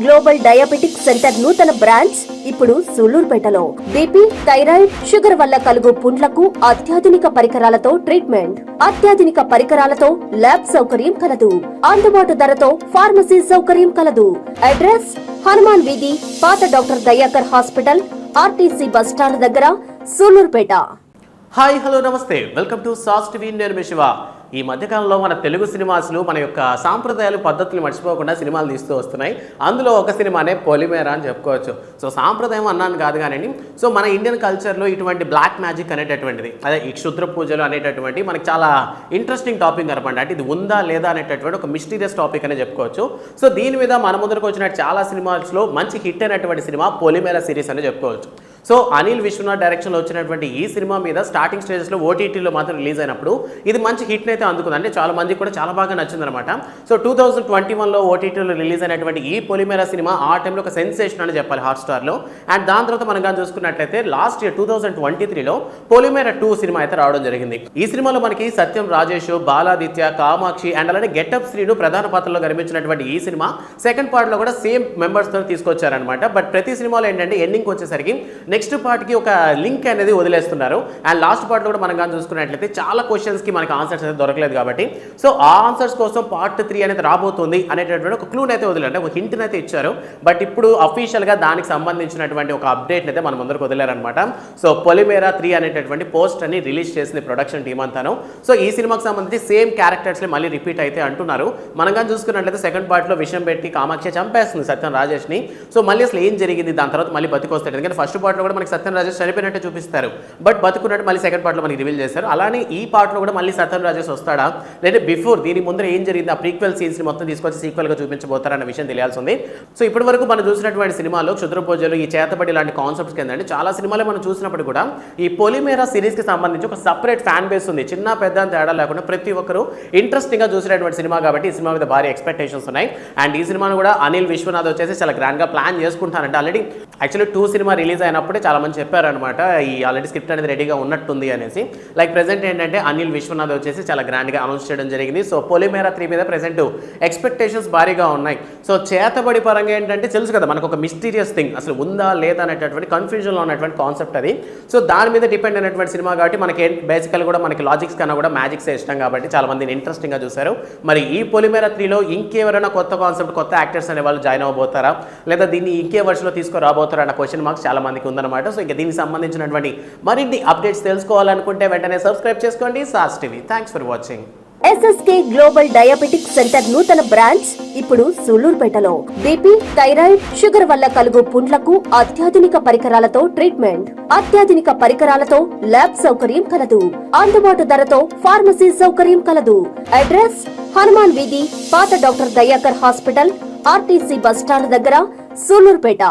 Global diabetic centre నూతన branch ఇప్పుడు సూళ్లూరుపేటలో BP, thyroid, sugar వల్ల కలుగు పుండ్లకు అత్యాధునిక పరికరాలతో ట్రీట్మెంట్. అత్యాధునిక పరికరాలతో ల్యాబ్ సౌకర్యం కలదు. అందుబాటు ధరతో ఫార్మసీ సౌకర్యం కలదు. అడ్రస్ హనుమాన్ వీధి, పాత doctor Dayakar hospital, RTC bus stand దగ్గర, సూళ్లూరుపేట. హాయ్, హలో, నమస్తే. Welcome to sauce TV. నేను మీ శివ. ఈ మధ్యకాలంలో మన తెలుగు సినిమాస్లు మన యొక్క సాంప్రదాయాలు, పద్ధతులు మర్చిపోకుండా సినిమాలు తీస్తూ వస్తున్నాయి. అందులో ఒక సినిమానే పొలిమేర అని చెప్పుకోవచ్చు. సో సాంప్రదాయం అన్నాను కాదు కానీ, సో మన ఇండియన్ కల్చర్లో ఇటువంటి బ్లాక్ మ్యాజిక్ అనేటటువంటిది, అదే ఈ క్షుద్ర పూజలు అనేటటువంటి మనకి చాలా ఇంట్రెస్టింగ్ టాపిక్ అనమాట. అంటే ఇది ఉందా లేదా అనేటటువంటి ఒక మిస్టీరియస్ టాపిక్ అనే చెప్పుకోవచ్చు. సో దీని మీద మన ముందరకు వచ్చిన చాలా సినిమాస్లో మంచి హిట్ అయినటువంటి సినిమా పొలిమేర సిరీస్ అని చెప్పుకోవచ్చు. సో అనిల్ విశ్వనాథ్ డైరెక్షన్లో వచ్చినటువంటి ఈ సినిమా మీద స్టార్టింగ్ స్టేజెస్లో ఓటీటీలో మాత్రం రిలీజ్ అయినప్పుడు ఇది మంచి హిట్ని అయితే అందుకుంది. అంటే చాలా మందికి కూడా చాలా బాగా నచ్చిందనమాట. సో 2021లో ఓటీటీలో రిలీజ్ అయినటువంటి ఈ పొలిమేర సినిమా ఆ టైంలో ఒక సెన్సేషన్ అని చెప్పాలి హాట్స్టార్లో. అండ్ దాని తర్వాత మనం కానీ చూసుకున్నట్లయితే లాస్ట్ ఇయర్ 2023లో పొలిమేర 2 సినిమా అయితే రావడం జరిగింది. ఈ సినిమాలో మనకి సత్యం రాజేష్, బాలాదిత్య, కామాక్షి అండ్ అలానే గెటప్ శ్రీను ప్రధాన పాత్రలో కనిపించినటువంటి ఈ సినిమా సెకండ్ పార్ట్లో కూడా సేమ్ మెంబర్స్తో తీసుకొచ్చారనమాట. బట్ ప్రతి సినిమాలో ఏంటంటే ఎండింగ్ వచ్చేసరికి నెక్స్ట్ పార్ట్కి ఒక లింక్ అనేది వదిలేస్తున్నారు. అండ్ లాస్ట్ పార్ట్లో కూడా మనం కానీ చూసుకున్నట్లయితే చాలా క్వశ్చన్స్కి మనకి ఆన్సర్స్ అయితే దొరకలేదు కాబట్టి, సో ఆ ఆన్సర్స్ కోసం పార్ట్ 3 అనేది రాబోతుంది అనేటటువంటి ఒక క్లూని అయితే వదిలేరు, అంటే ఒక హింట్ని అయితే ఇచ్చారు. బట్ ఇప్పుడు అఫీషియల్గా దానికి సంబంధించినటువంటి ఒక అప్డేట్ని అయితే మన ముందరకు వదిలేరనమాట. సో పొలిమేర 3 అనేటటువంటి పోస్ట్ అని రిలీజ్ చేసింది ప్రొడక్షన్ టీమ్ అంతాను. సో ఈ సినిమాకి సంబంధించి సేమ్ క్యారెక్టర్స్ని మళ్ళీ రిపీట్ అయితే అంటున్నారు. మనం కానీ చూసుకున్నట్లయితే సెకండ్ పార్ట్లో విషయం పెట్టి కామాక్షి చంపేస్తుంది సత్యం రాజేష్ని. సో మళ్ళీ అసలు ఏం జరిగింది, దాని తర్వాత మళ్ళీ బతికొస్తాడు. ఎందుకంటే ఫస్ట్ పార్ట్లో కూడా మనకి సత్యం రాజేష్ చనిపోయినట్టే చూపిస్తారు, బట్ బతుకున్నట్టు మళ్ళీ సెకండ్ పార్ట్లో మనకి రివీల్ చేస్తారు. అలానే ఈ పార్ట్లో కూడా మళ్ళీ సత్యం రాజేష్ వస్తాడా, లేదా బిఫోర్ దీని ముందర ఏం జరిగింది, ఆ ప్రీక్వెల్ సీన్స్ని మొత్తం తీసుకొచ్చి సీక్వెల్గా చూపించబోతారన్న విషయం తెలియాల్సి ఉంది. సో ఇప్పటి వరకు మనం చూసినటువంటి సినిమాలో క్షుద్ర పూజలు, ఈ చేతబడి లాంటి కాన్సెప్ట్స్ కింద చాలా సినిమాలు మనం చూసినప్పుడు కూడా ఈ పొలిమేర సిరీస్కి సంబంధించి ఒక సపరేట్ ఫ్యాన్ బేస్ ఉంది. చిన్న పెద్ద తేడా లేకుండా ప్రతి ఒక్కరు ఇంట్రెస్టింగ్గా చూసినటువంటి సినిమా కాబట్టి ఈ సినిమా మీద భారీ ఎక్స్పెక్టేషన్స్ ఉన్నాయి. అండ్ ఈ సినిమాను కూడా అనిల్ విశ్వనాథ్ వచ్చేసి చాలా గ్రాండ్గా ప్లాన్ చేసుకుంటారంటే ఆల్రెడీ యాక్చువల్లీ 2 సినిమా రిలీజ్ అయినప్పుడే చాలా మంది చెప్పారనమాట, ఈ ఆల్రెడీ స్క్రిప్ట్ అనేది రెడీగా ఉన్నట్టుంది అనేసి. లైక్ ప్రెసెంట్ ఏంటంటే అనిల్ విశ్వనాథ్ వచ్చేసి చాలా గ్రాండ్గా అనౌన్స్ చేయడం జరిగింది. సో పొలిమేర 3 మీద ప్రెసెంట్ ఎక్స్పెక్టేషన్స్ భారీగా ఉన్నాయి. సో చేతబడి పరంగా ఏంటంటే తెలుసు కదా మనకు ఒక మిస్టీరియస్ థింగ్, అసలు ఉందా లేదా అనేటటువంటి కన్ఫ్యూజన్లో ఉన్నటువంటి కాన్సెప్ట్ అది. సో దాని మీద డిపెండ్ అయినటువంటి సినిమా కాబట్టి మనకి బేసికల్ కూడా మనకి లాజిక్స్ కన్నా కూడా మ్యాజిక్స్ ఇష్టం కాబట్టి చాలా మందిని ఇంట్రెస్టింగ్గా చూశారు. మరి ఈ పొలిమేర 3లో ఇంకెవరైనా కొత్త కాన్సెప్ట్, కొత్త యాక్టర్స్ అనే వాళ్ళు జాయిన్ అవ్వబోతారా, లేదా దీన్ని ఇంకే వర్షన్లో తీసుకురాబోతారా అన్న క్వశ్చన్ మార్క్స్ చాలా మందికి ఉందన్నమాట. సో ఇంకా దీనికి సంబంధించినటువంటి మరిన్ని అప్డేట్స్ తెలుసుకోవాలనుకుంటే వెంటనే సబ్స్క్రైబ్ చేసుకోండి sauce TV. Thanks for watching. SSK global diabetic centre నూతన బ్రాంచ్ ఇప్పుడు సూళ్లూరుపేటలో బీపీ, థైరాయిడ్, షుగర్ వల్ల కలుగు పుండ్లకు అత్యాధునిక పరికరాలతో ట్రీట్మెంట్. అత్యాధునిక పరికరాలతో ల్యాబ్ సౌకర్యం కలదు. అందుబాటు ధరతో ఫార్మసీ సౌకర్యం కలదు. అడ్రస్ హనుమాన్ వీధి, పాత doctor Dayakar hospital, RTC bus stand దగ్గర, సూళ్లూరుపేట.